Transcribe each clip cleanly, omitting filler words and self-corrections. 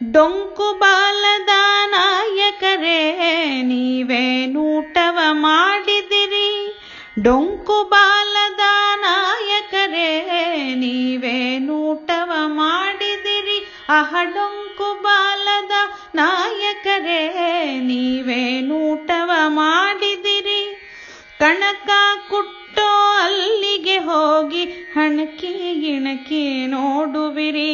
ಡೊಂಕು ಬಾಲದ ನಾಯಕರೇ ನೀವೇನೂಟವ ಮಾಡಿದಿರಿ. ಡೊಂಕು ಬಾಲದ ನಾಯಕರೇ ನೀವೇನೂಟವ ಮಾಡಿದಿರಿ. ಡೊಂಕು ಬಾಲದ ನಾಯಕರೇ ನೀವೇನೂಟವ ಮಾಡಿದಿರಿ. ಕಣಕ ಕುಟ್ಟೋ ಅಲ್ಲಿಗೆ ಹೋಗಿ ಹಣಕಿ ಇಣಕಿ ನೋಡುವಿರಿ.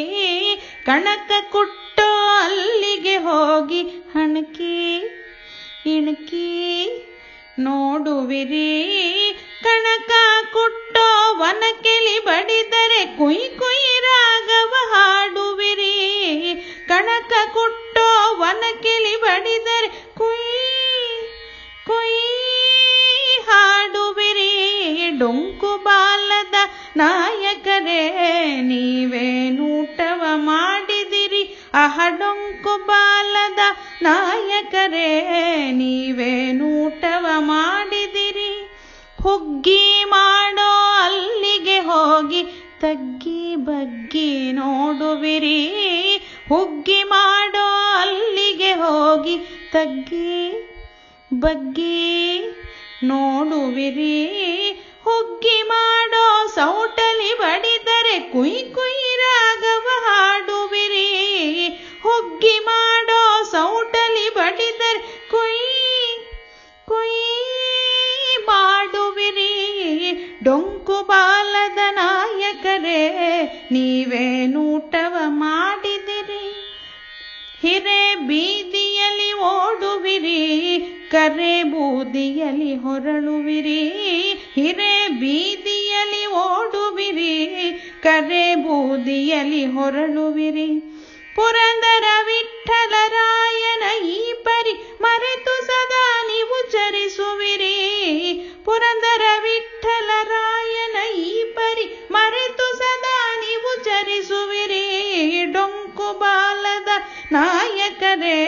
ಕಣಕ ಕುಟ್ಟೋ ಅಲ್ಲಿಗೆ ಹೋಗಿ ಹಣಕಿ ಇಣಕಿ ನೋಡುವಿರಿ. ಕಣಕ ಕುಟ್ಟೋ ವನಕೆಲಿ ಬಡಿದರೆ ಕುಯ್ ಕುಯ್ ರಾಗವ ಹಾಡುವಿರಿ. ಕಣಕ ಕುಟ್ಟೋ ವನಕೆಲಿ ಬಡಿದರೆ ಕುಯ್ ಕುಯ್ ಹಾಡುವಿರಿ. ಡೊಂಕು ಬಾಲದ ನಾಯಕರೇ ನೀವೇನೂಟವ ಮಾಡಿದಿರಿ. ಡೊಂಕು ಬಾಲದ ನಾಯಕರೇ ನೀವೇನೂಟವ ಮಾಡಿದಿರಿ. ಹುಗ್ಗಿ ಮಾಡೋ ಅಲ್ಲಿಗೆ ಹೋಗಿ ತಗ್ಗಿ ಬಗ್ಗಿ ನೋಡುವಿರಿ. ಹುಗ್ಗಿ ಮಾಡೋ ಅಲ್ಲಿಗೆ ಹೋಗಿ ತಗ್ಗಿ ಬಗ್ಗಿ ನೋಡುವಿರಿ. ಹುಗ್ಗಿ ಮಾಡೋ ಸೌಟಲಿ ಬಡಿದರೆ ಕುಯ್ ಕುಯ್ ರಾಗವ ಹಾಡುವಿರಿ. ಹುಗ್ಗಿ ಮಾಡೋ ಸೌಟಲಿ ಬಡಿದರೆ ಕುಯ್ ಕುಯ್ ಮಾಡುವಿರಿ. ಡೊಂಕು ಬಾಲದ ನಾಯಕರೇ ನೀವೇನೂಟವ ಮಾಡಿದಿರಿ. ಹಿರೇ ಬೀದಿಯಲ್ಲಿ ಓಡುವಿರಿ, ಕರೆ ಬೂದಿಯಲ್ಲಿ ಹೊರಳುವಿರಿ. ಹಿರೇ ಬೀದಿಯಲ್ಲಿ ಓಡುವಿರಿ, ಕರೆ ಬೂದಿಯಲ್ಲಿ ಹೊರಳುವಿರಿ. ಪುರಂದರ ವಿಠ್ಠಲರಾಯನ ಈ ಪರಿ ಮರೆತು ಸದಾ ನೀವು ಚರಿಸುವಿರಿ. ಪುರಂದರ ವಿಠ್ಠಲರಾಯನ ಈ ಪರಿ ಮರೆತು ಸದಾ ನೀವು ಚರಿಸುವಿರಿ. ಡೊಂಕು ಬಾಲದ ನಾಯಕರೇ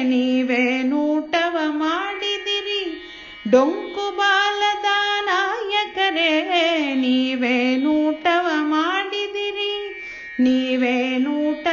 ನೀವೇನೂಟವ ಮಾಡಿದಿರಿ. ಡೊಂಕು ಬಾಲದ ನಾಯಕರೇ ನೀವೇನೂಟವ ಮಾಡಿದಿರಿ. ನೀವೇನೂಟ